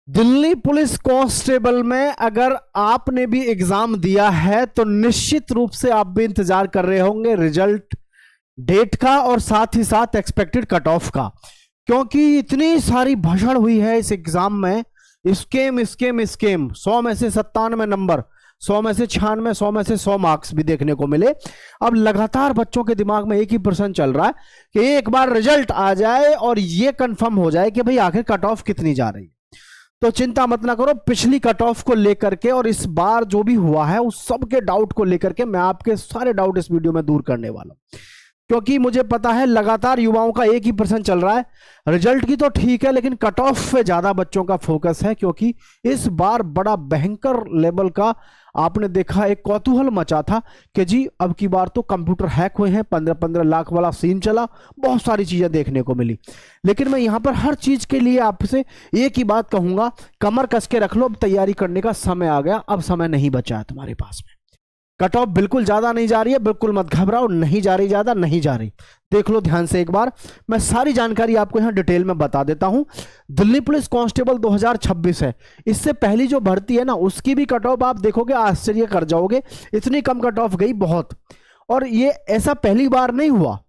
Delhi police constable में अगर आपने भी एग्जाम दिया है तो निश्चित रूप से आप भी इंतजार कर रहे होंगे रिजल्ट डेट का और साथ ही साथ एक्सपेक्टेड कट ऑफ का, क्योंकि इतनी सारी भसड़ हुई है इस एग्जाम में। स्केम स्केम स्केम, 100 में से 97 नंबर, 100 में से 96, 100 में से 100 मार्क्स भी देखने को मिले। अब लगातार बच्चों के दिमाग में एक ही प्रश्न चल रहा है कि एक बार रिजल्ट आ जाए और ये कंफर्म हो जाए कि भाई आखिर कट ऑफ कितनी जा रही है। तो चिंता मत ना करो, पिछली कट ऑफ को लेकर के और इस बार जो भी हुआ है उस सब के डाउट को लेकर के मैं आपके सारे डाउट इस वीडियो में दूर करने वाला हूं, क्योंकि मुझे पता है लगातार युवाओं का एक ही प्रश्न चल रहा है। रिजल्ट की तो ठीक है, लेकिन कट ऑफ पे ज्यादा बच्चों का फोकस है, क्योंकि इस बार बड़ा भयंकर लेवल का आपने देखा एक कौतूहल मचा था कि जी अब की बार तो कंप्यूटर हैक हुए हैं, 15-15 लाख वाला सीन चला, बहुत सारी चीजें देखने को मिली। लेकिन मैं यहां पर हर चीज के लिए आपसे एक ही बात कहूंगा, कमर कस के रख लो, अब तैयारी करने का समय आ गया, अब समय नहीं बचा है तुम्हारे पास में। कट ऑफ बिल्कुल ज्यादा नहीं जा रही है, बिल्कुल मत घबराओ, नहीं जा रही ज्यादा, नहीं जा रही। देख लो ध्यान से एक बार, मैं सारी जानकारी आपको यहां डिटेल में बता देता हूं। दिल्ली पुलिस कांस्टेबल 2026 है, इससे पहली जो भर्ती है ना उसकी भी कट ऑफ आप देखोगे आश्चर्य कर जाओगे, इतनी कम कट ऑफ गई बहुत। और ये ऐसा पहली बार नहीं हुआ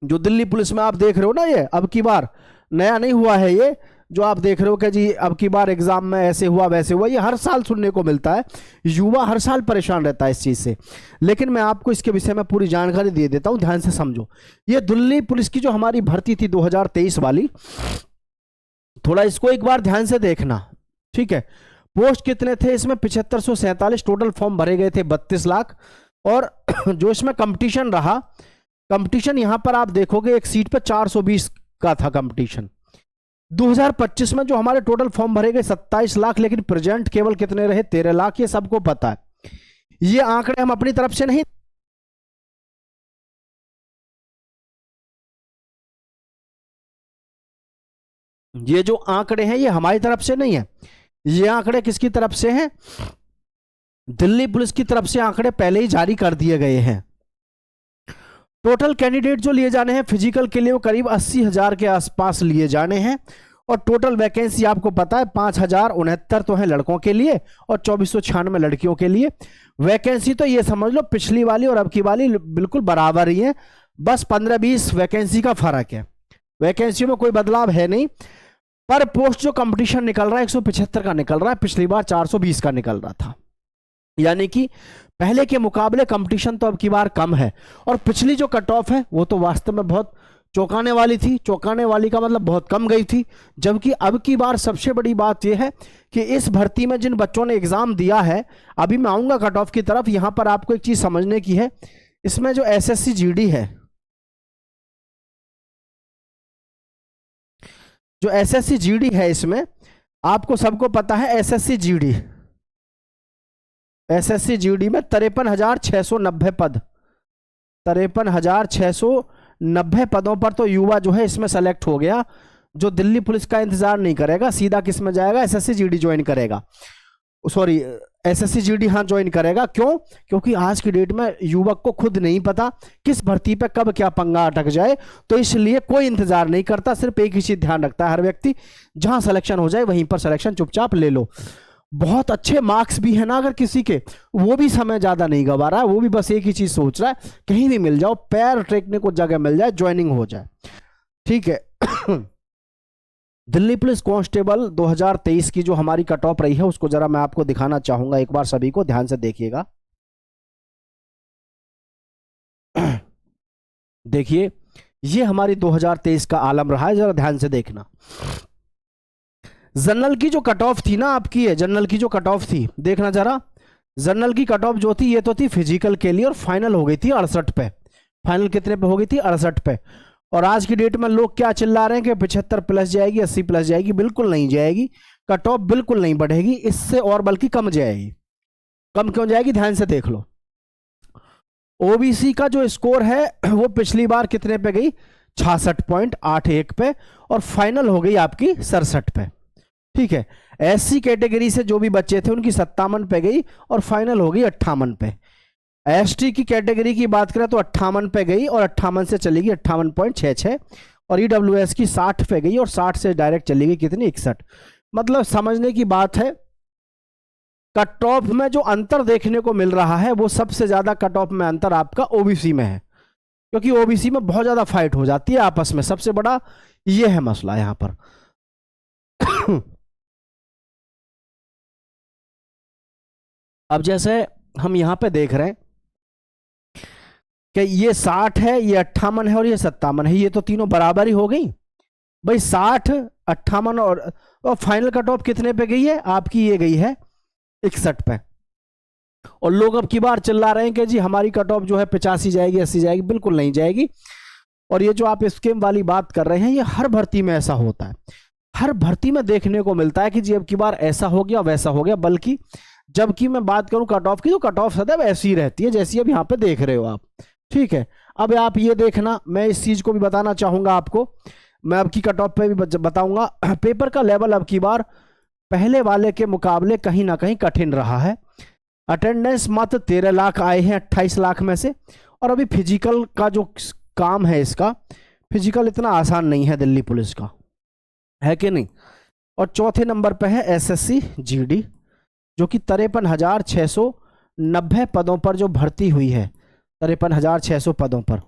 जो दिल्ली पुलिस में आप देख रहे हो ना, ये अब की बार नया नहीं हुआ है। ये जो आप देख रहे हो कि जी अब की बार एग्जाम में ऐसे हुआ वैसे हुआ, ये हर साल सुनने को मिलता है, युवा हर साल परेशान रहता है इस चीज से। लेकिन मैं आपको इसके विषय में पूरी जानकारी दे देता हूं, ध्यान से समझो। ये दिल्ली पुलिस की जो हमारी भर्ती थी 2023 वाली, थोड़ा इसको एक बार ध्यान से देखना, ठीक है। पोस्ट कितने थे इसमें? 7547 टोटल फॉर्म भरे गए थे, 32 लाख। और जो इसमें कंपटीशन रहा, कंपटीशन यहां पर आप देखोगे एक सीट पर 420 का था कंपटीशन। 2025 में जो हमारे टोटल फॉर्म भरे गए 27 लाख, लेकिन प्रेजेंट केवल कितने रहे? 13 लाख। ये सबको पता है, ये आंकड़े हम अपनी तरफ से नहीं, ये जो आंकड़े हैं ये हमारी तरफ से नहीं है, ये आंकड़े किसकी तरफ से हैं? दिल्ली पुलिस की तरफ से आंकड़े पहले ही जारी कर दिए गए हैं। टोटल कैंडिडेट जो लिए जाने हैं फिजिकल के लिए वो करीब 80,000 के आसपास लिए जाने हैं। और टोटल वैकेंसी आपको पता है 5,069 तो है लड़कों के लिए और 2,496 लड़कियों के लिए। वैकेंसी तो ये समझ लो पिछली वाली और अब की वाली बिल्कुल बराबर ही है, बस 15-20 वैकेंसी का फर्क है। वैकेंसी में कोई बदलाव है नहीं। पर पोस्ट जो कंपटीशन निकल रहा है 175 का निकल रहा है, पिछली बार 420 का निकल रहा था, यानी कि पहले के मुकाबले कंपटीशन तो अब की बार कम है। और पिछली जो कट ऑफ है वो तो वास्तव में बहुत चौंकाने वाली थी, चौंकाने वाली का मतलब बहुत कम गई थी। जबकि अब की बार सबसे बड़ी बात यह है कि इस भर्ती में जिन बच्चों ने एग्जाम दिया है, अभी मैं आऊंगा कट ऑफ की तरफ, यहां पर आपको एक चीज समझने की है, इसमें जो एसएससी जीडी है, जो एसएससी जीडी है, इसमें आपको सबको पता है एसएससी जीडी, एसएससी जीडी में 53,690 पद, 53,690 पदों पर तो युवा जो है इसमें सेलेक्ट हो गया, जो दिल्ली पुलिस का इंतजार नहीं करेगा, सीधा किस में जाएगा? एसएससी जीडी ज्वाइन करेगा, सॉरी एसएससी जीडी हाँ ज्वाइन करेगा। क्यों? क्योंकि आज की डेट में युवक को खुद नहीं पता किस भर्ती पे कब क्या पंगा अटक जाए, तो इसलिए कोई इंतजार नहीं करता, सिर्फ एक ही चीज ध्यान रखता है हर व्यक्ति, जहां सिलेक्शन हो जाए वहीं पर सिलेक्शन चुपचाप ले लो। बहुत अच्छे मार्क्स भी है ना अगर किसी के, वो भी समय ज्यादा नहीं गवा रहा है, वो भी बस एक ही चीज सोच रहा है कहीं भी मिल जाओ, पैर टेकने को जगह मिल जाए, ज्वाइनिंग हो जाए, ठीक है। दिल्ली पुलिस कांस्टेबल 2023 की जो हमारी कट ऑफ रही है उसको जरा मैं आपको दिखाना चाहूंगा, एक बार सभी को ध्यान से देखिएगा। देखिए ये हमारी 2023 का आलम रहा है, जरा ध्यान से देखना। जनरल की जो कट ऑफ थी ना आपकी, है जनरल की जो कट ऑफ थी, देखना जरा, जनरल की कट ऑफ जो थी ये तो थी फिजिकल के लिए और फाइनल हो गई थी 68 पे। फाइनल कितने पे हो गई थी? 68 पे। और आज की डेट में लोग क्या चिल्ला रहे हैं कि 75 प्लस जाएगी, 80 प्लस जाएगी, बिल्कुल नहीं जाएगी, कट ऑफ बिल्कुल नहीं बढ़ेगी, इससे और बल्कि कम जाएगी। कम क्यों जाएगी? ध्यान से देख लो। ओबीसी का जो स्कोर है वो पिछली बार कितने पे गई? 66.81 पे, और फाइनल हो गई आपकी 67 पे, ठीक है। एससी कैटेगरी से जो भी बच्चे थे उनकी 57 पे गई और फाइनल हो गई 58 पे। एसटी की कैटेगरी की बात करें तो 58 पे गई और 58 से चली गई 58.66, और ईडब्ल्यूएस की 60 पे गई और 60 से डायरेक्ट चली गई कितनी? 61। मतलब समझने की बात है, कट ऑफ में जो अंतर देखने को मिल रहा है वो सबसे ज्यादा कट ऑफ में अंतर आपका ओबीसी में है, क्योंकि ओबीसी में बहुत ज्यादा फाइट हो जाती है आपस में, सबसे बड़ा ये है मसला यहां पर। अब जैसे हम यहां पे देख रहे हैं कि ये 60 है, ये 58 है और ये 57 है, ये तो तीनों बराबर ही हो गई भाई। 60, 58 और फाइनल कट ऑफ कितने पे गई है आपकी? ये गई है 61 पे। और लोग अब की बार चिल्ला रहे हैं कि जी हमारी कट ऑफ जो है 85 जाएगी, 80 जाएगी। बिल्कुल नहीं जाएगी। और ये जो आप स्कीम वाली बात कर रहे हैं, ये हर भर्ती में ऐसा होता है, हर भर्ती में देखने को मिलता है कि जी अब की बार ऐसा हो गया, वैसा हो गया। बल्कि जबकि मैं बात करूं कट ऑफ की, तो कट ऑफ सदैव ऐसी ही रहती है जैसी अब यहां पे देख रहे हो आप। ठीक है, अब आप ये देखना, मैं इस चीज को भी बताना चाहूंगा आपको, मैं अब की कट ऑफ पे भी बताऊंगा। पेपर का लेवल अब की बार पहले वाले के मुकाबले कहीं ना कहीं कठिन रहा है। अटेंडेंस मात्र 13 लाख आए हैं 28 लाख में से। और अभी फिजिकल का जो काम है, इसका फिजिकल इतना आसान नहीं है दिल्ली पुलिस का, है कि नहीं। और चौथे नंबर पे है एसएससी जीडी, जो कि 53,690 पदों पर जो भर्ती हुई है, 53,600 पदों पर,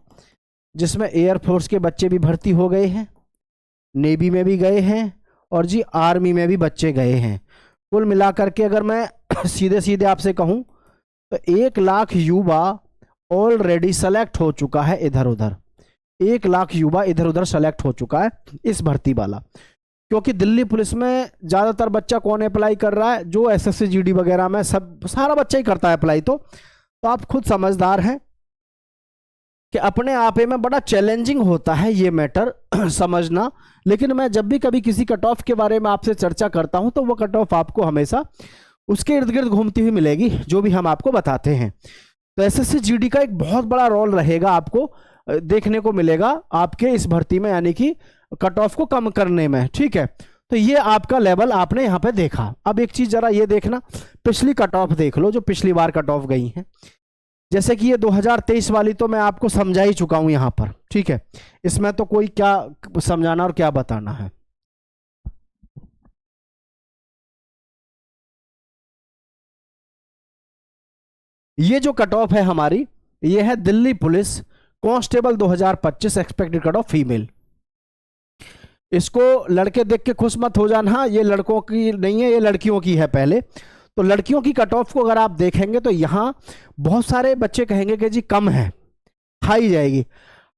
जिसमें एयरफोर्स के बच्चे भी भर्ती हो गए हैं, नेवी में भी गए हैं और जी आर्मी में भी बच्चे गए हैं। कुल मिलाकर के अगर मैं सीधे सीधे आपसे कहूं तो 1 लाख युवा ऑलरेडी सेलेक्ट हो चुका है इधर उधर। 1 लाख युवा इधर उधर सेलेक्ट हो चुका है इस भर्ती वाला। क्योंकि दिल्ली पुलिस में ज्यादातर बच्चा कौन अप्लाई कर रहा है? जो एसएससी जीडी वगैरह में सब सारा बच्चा ही करता है अप्लाई। तो आप खुद समझदार हैं कि अपने आप में बड़ा चैलेंजिंग होता है ये मैटर समझना। लेकिन मैं जब भी कभी किसी कट ऑफ के बारे में आपसे चर्चा करता हूं, तो वो कट ऑफ आपको हमेशा उसके इर्द गिर्द घूमती हुई मिलेगी जो भी हम आपको बताते हैं। तो एसएससी जीडी का एक बहुत बड़ा रोल रहेगा, आपको देखने को मिलेगा आपके इस भर्ती में, यानी कि कट ऑफ को कम करने में। ठीक है, तो ये आपका लेवल आपने यहां पे देखा। अब एक चीज जरा ये देखना, पिछली कट ऑफ देख लो जो पिछली बार कट ऑफ गई है। जैसे कि ये 2023 वाली तो मैं आपको समझा ही चुका हूं यहां पर। ठीक है, इसमें तो कोई क्या समझाना और क्या बताना है। ये जो कट ऑफ है हमारी, ये है Delhi police constable 2025 expected cut off female. इसको लड़के देख के खुश मत हो जाना, ये लड़कों की नहीं है, ये लड़कियों की है पहले। तो लड़कियों की कट ऑफ को अगर आप देखेंगे तो यहां बहुत सारे बच्चे कहेंगे कि जी कम है, हाई जाएगी।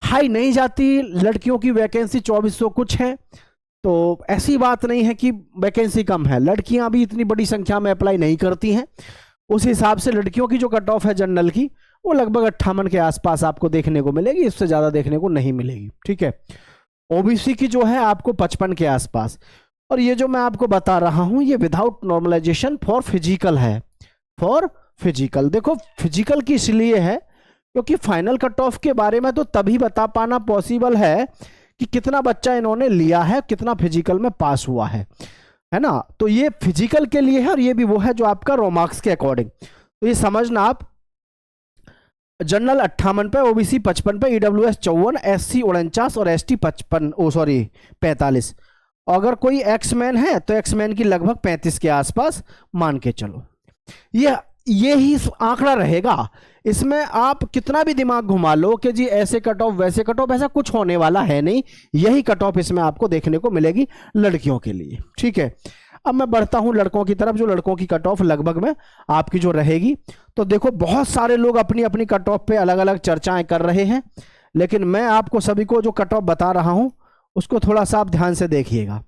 हाई नहीं जाती, लड़कियों की वैकेंसी 2400 कुछ है। तो ऐसी बात नहीं है कि वैकेंसी कम है, लड़कियां भी इतनी बड़ी संख्या में अप्लाई नहीं करती हैं। उस हिसाब से लड़कियों की जो कट ऑफ है जनरल की, वो लगभग 58 के आसपास आपको देखने को मिलेगी, इससे ज्यादा देखने को नहीं मिलेगी। ठीक है, ओबीसी की जो है आपको 55 के आसपास। और ये जो मैं आपको बता रहा हूं, ये विदाउट नॉर्मलाइजेशन फॉर फिजिकल है, फॉर फिजिकल। देखो फिजिकल की इसलिए है क्योंकि फाइनल कट ऑफ के बारे में तो तभी बता पाना पॉसिबल है कि कितना बच्चा इन्होंने लिया है, कितना फिजिकल में पास हुआ है ना। तो ये फिजिकल के लिए है और ये भी वो है जो आपका रो मार्क्स के अकॉर्डिंग। तो ये समझना आप, जनरल 58 पे, ओबीसी 55 पे, ईडब्ल्यूएस 54, एससी 49 और एसटी 45। अगर कोई एक्समैन है तो एक्समैन की लगभग 35 के आसपास मान के चलो। ये ही आंकड़ा रहेगा। इसमें आप कितना भी दिमाग घुमा लो कि जी ऐसे कट ऑफ वैसे कट ऑफ, ऐसा कुछ होने वाला है नहीं। यही कट ऑफ इसमें आपको देखने को मिलेगी लड़कियों के लिए। ठीक है, अब मैं बढ़ता हूं लड़कों की तरफ। जो लड़कों की कट ऑफ लगभग में आपकी जो रहेगी, तो देखो बहुत सारे लोग अपनी अपनी कट ऑफ पे अलग अलग चर्चाएं कर रहे हैं, लेकिन मैं आपको सभी को जो कट ऑफ बता रहा हूं उसको थोड़ा सा आप ध्यान से देखिएगा।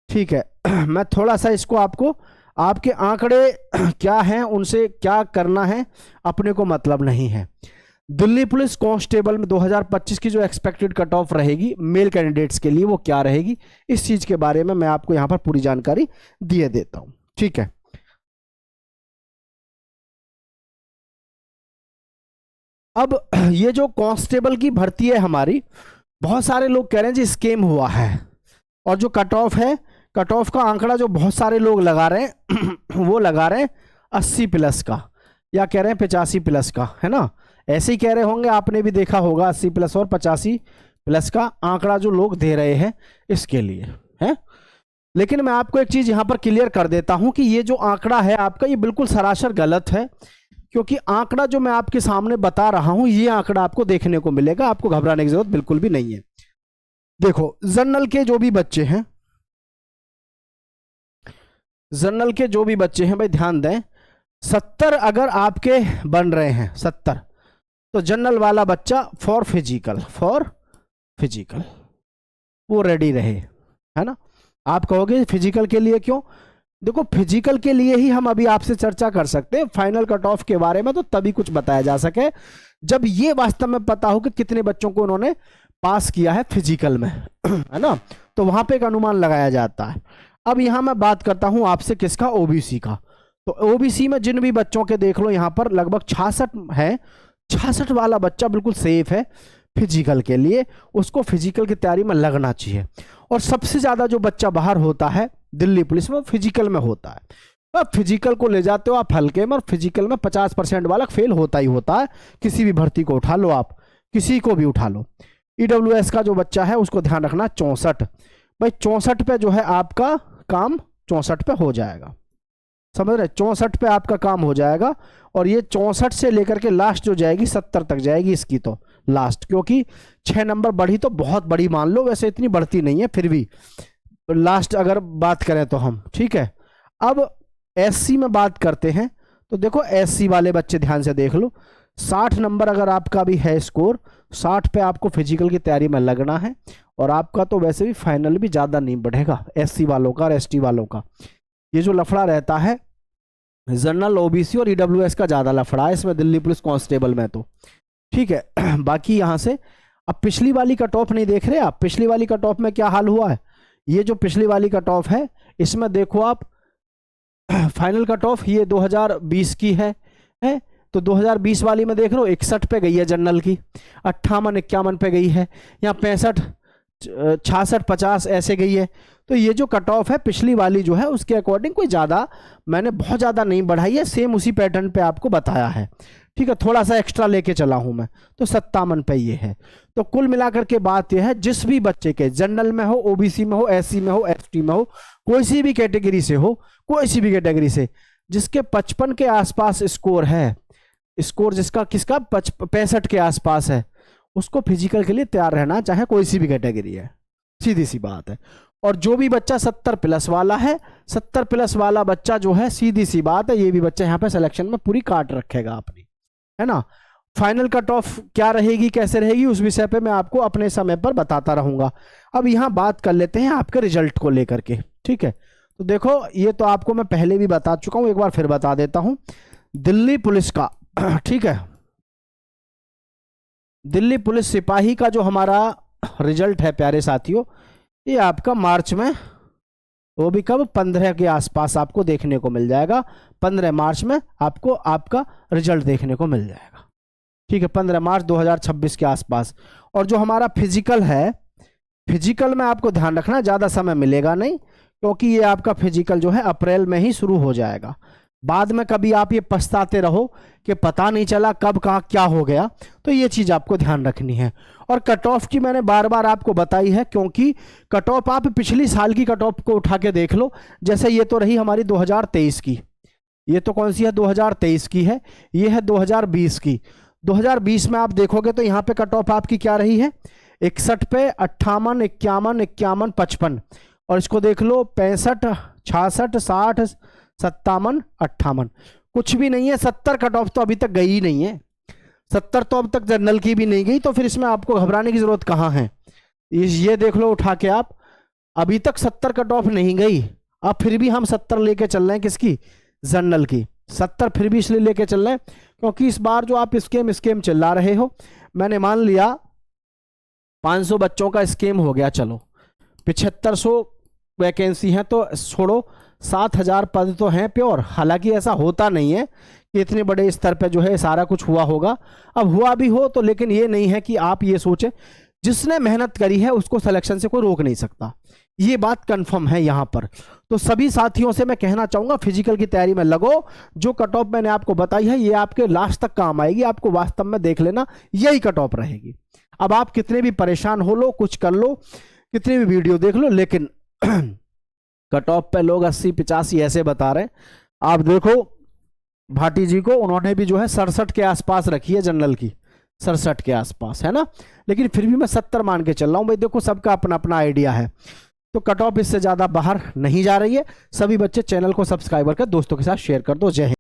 ठीक है, मैं थोड़ा सा इसको आपको, आपके आंकड़े क्या हैं उनसे क्या करना है अपने को मतलब नहीं है। दिल्ली पुलिस कांस्टेबल में 2025 की जो एक्सपेक्टेड कट ऑफ रहेगी मेल कैंडिडेट्स के लिए, वो क्या रहेगी, इस चीज के बारे में मैं आपको यहां पर पूरी जानकारी दिए देता हूं। ठीक है, अब ये जो कांस्टेबल की भर्ती है हमारी, बहुत सारे लोग कह रहे हैं जी स्कैम हुआ है। और जो कट ऑफ है, कट ऑफ का आंकड़ा जो बहुत सारे लोग लगा रहे हैं वो लगा रहे हैं 80 प्लस का, या कह रहे हैं 85 प्लस का, है ना। ऐसे ही कह रहे होंगे, आपने भी देखा होगा 80 प्लस और 85 प्लस का आंकड़ा जो लोग दे रहे हैं इसके लिए है। लेकिन मैं आपको एक चीज यहां पर क्लियर कर देता हूं कि ये जो आंकड़ा है आपका, ये बिल्कुल सरासर गलत है, क्योंकि आंकड़ा जो मैं आपके सामने बता रहा हूं, ये आंकड़ा आपको देखने को मिलेगा, आपको घबराने की जरूरत बिल्कुल भी नहीं है। देखो, जनरल के जो भी बच्चे हैं, जनरल के जो भी बच्चे हैं भाई ध्यान दें, 70 अगर आपके बन रहे हैं 70, तो जनरल वाला बच्चा फॉर फिजिकल वो रेडी रहे, है ना। आप कहोगे फिजिकल के लिए क्यों? देखो, फिजिकल के लिए ही हम अभी आपसे चर्चा कर सकते हैं, फाइनल कट ऑफ के बारे में तो तभी कुछ बताया जा सके जब ये वास्तव में पता हो कि कितने बच्चों को उन्होंने पास किया है फिजिकल में, है ना, तो वहां पे एक अनुमान लगाया जाता है। अब यहां मैं बात करता हूं आपसे किसका? ओबीसी का। तो ओबीसी में जिन भी बच्चों के देख लो यहां पर लगभग 66 है, 66 वाला बच्चा बिल्कुल सेफ है फिजिकल के लिए, उसको फिजिकल की तैयारी में लगना चाहिए। और सबसे ज्यादा जो बच्चा बाहर होता है दिल्ली पुलिस में, फिजिकल में होता है। अब फिजिकल को ले जाते हो आप हल्के में, और फिजिकल में 50% वाला फेल होता ही होता है। किसी भी भर्ती को उठा लो आप, किसी को भी उठा लो। ईडब्ल्यूएस का जो बच्चा है उसको ध्यान रखना 64, भाई 64 पे जो है आपका काम 64 पे हो जाएगा, समझ रहे? 64 पे आपका काम हो जाएगा। और ये 64 से लेकर के लास्ट जो जाएगी 70 तक जाएगी इसकी तो लास्ट, क्योंकि 6 नंबर बढ़ी तो बहुत बड़ी मान लो, वैसे इतनी बढ़ती नहीं है, फिर भी लास्ट अगर बात करें तो हम, ठीक है। अब एससी में बात करते हैं, तो देखो एससी वाले बच्चे ध्यान से देख लो, 60 नंबर अगर आपका भी है स्कोर, 60 पे आपको फिजिकल की तैयारी में लगना है। और आपका तो वैसे भी फाइनल भी ज़्यादा नहीं बढ़ेगा एससी वालों का और एसटी वालों का। ये जो लफड़ा रहता है जनरल, ओबीसी और ईडब्ल्यूएस का ज़्यादा लफड़ा है इसमें, दिल्ली पुलिस कांस्टेबल में तो, ठीक है। बाकी यहाँ से अब पिछली वाली कट ऑफ नहीं देख रहे आप? पिछली वाली कट ऑफ में क्या हाल हुआ है? ये जो पिछली वाली कट ऑफ है इसमें देखो आप, फाइनल कट ऑफ ये 2020 की है तो 2020 वाली में देख रहे हो 61 पे गई है जनरल की, 58 51 पे गई है, यहाँ 65 66 50 ऐसे गई है। तो ये जो कट ऑफ है पिछली वाली जो है उसके अकॉर्डिंग कोई ज़्यादा मैंने बहुत ज़्यादा नहीं बढ़ाई है, सेम उसी पैटर्न पे आपको बताया है, ठीक है। थोड़ा सा एक्स्ट्रा लेके चला हूं मैं, तो 57 पे ये है। तो कुल मिलाकर के बात यह है, जिस भी बच्चे के जनरल में हो, ओबीसी में हो, एससी में हो, एसटी में हो, कोई सी भी कैटेगरी से हो, कोई सी भी कैटेगरी से, जिसके 55 के आसपास स्कोर है, स्कोर जिसका किसका 65 के आसपास है, उसको फिजिकल के लिए तैयार रहना, चाहे कोई सी भी कैटेगरी है, सीधी सी बात है। और जो भी बच्चा 70 प्लस वाला है, 70 प्लस वाला बच्चा जो है, सीधी सी बात है, ये भी बच्चा यहाँ पे सिलेक्शन में पूरी काट रखेगा अपनी, है ना। फाइनल कट ऑफ क्या रहेगी, कैसे रहेगी, उस विषय पे मैं आपको अपने समय पर बताता रहूंगा। अब यहाँ बात कर लेते हैं आपके रिजल्ट को लेकर के, ठीक है। तो देखो, ये तो आपको मैं पहले भी बता चुका हूं, एक बार फिर बता देता हूं। दिल्ली पुलिस का, ठीक है, दिल्ली पुलिस सिपाही का जो हमारा रिजल्ट है प्यारे साथियों, ये आपका मार्च में, वो भी कब, 15 के आसपास आपको देखने को मिल जाएगा। 15 मार्च में आपको आपका रिजल्ट देखने को मिल जाएगा, ठीक है, 15 मार्च 2026 के आसपास। और जो हमारा फिजिकल है, फिजिकल में आपको ध्यान रखना ज़्यादा समय मिलेगा नहीं, क्योंकि ये आपका फिजिकल जो है अप्रैल में ही शुरू हो जाएगा। बाद में कभी आप ये पछताते रहो कि पता नहीं चला कब कहाँ क्या हो गया, तो ये चीज़ आपको ध्यान रखनी है। और कट ऑफ की मैंने बार बार आपको बताई है, क्योंकि कट ऑफ आप पिछली साल की कट ऑफ को उठा के देख लो। जैसे ये तो रही हमारी 2023 की, ये तो कौन सी है, 2023 की है, ये है 2020 की। 2020 में आप देखोगे तो यहाँ पे कट ऑफ आपकी क्या रही है, 61 पे 58 51 51 55, और इसको देख लो 65 66 60 57 58, कुछ भी नहीं है। 70 कट ऑफ तो अभी तक गई ही नहीं है, 70 तो अब तक जनरल की भी नहीं गई, तो फिर इसमें आपको घबराने की जरूरत कहाँ है। ये देख लो उठा के आप, अभी तक 70 कट ऑफ नहीं गई, अब फिर भी हम 70 लेके चल रहे हैं, किसकी, जनरल की। 70 फिर भी इसलिए लेके चल रहे हैं क्योंकि इस बार जो आप स्केम चिल्ला रहे हो, मैंने मान लिया 500 बच्चों का स्केम हो गया, चलो 7500 वैकेंसी है तो छोड़ो, 7000 पद तो हैं प्योर। हालांकि ऐसा होता नहीं है कि इतने बड़े स्तर पे जो है सारा कुछ हुआ होगा, अब हुआ भी हो तो, लेकिन ये नहीं है कि आप ये सोचें, जिसने मेहनत करी है उसको सिलेक्शन से कोई रोक नहीं सकता, ये बात कंफर्म है यहाँ पर। तो सभी साथियों से मैं कहना चाहूँगा फिजिकल की तैयारी में लगो, जो कट ऑफ मैंने आपको बताई है ये आपके लास्ट तक काम आएगी, आपको वास्तव में देख लेना यही कट ऑफ रहेगी। अब आप कितने भी परेशान हो लो, कुछ कर लो, कितनी भी वीडियो देख लो, लेकिन कट ऑफ पे लोग 80-85 ऐसे बता रहे हैं। आप देखो भाटी जी को, उन्होंने भी जो है 67 के आसपास रखी है जनरल की, 67 के आसपास है ना, लेकिन फिर भी मैं 70 मान के चल रहा हूं भाई। देखो सबका अपना अपना आइडिया है, तो कट ऑफ इससे ज्यादा बाहर नहीं जा रही है। सभी बच्चे चैनल को सब्सक्राइब कर दोस्तों के साथ शेयर कर दो। जय हिंद।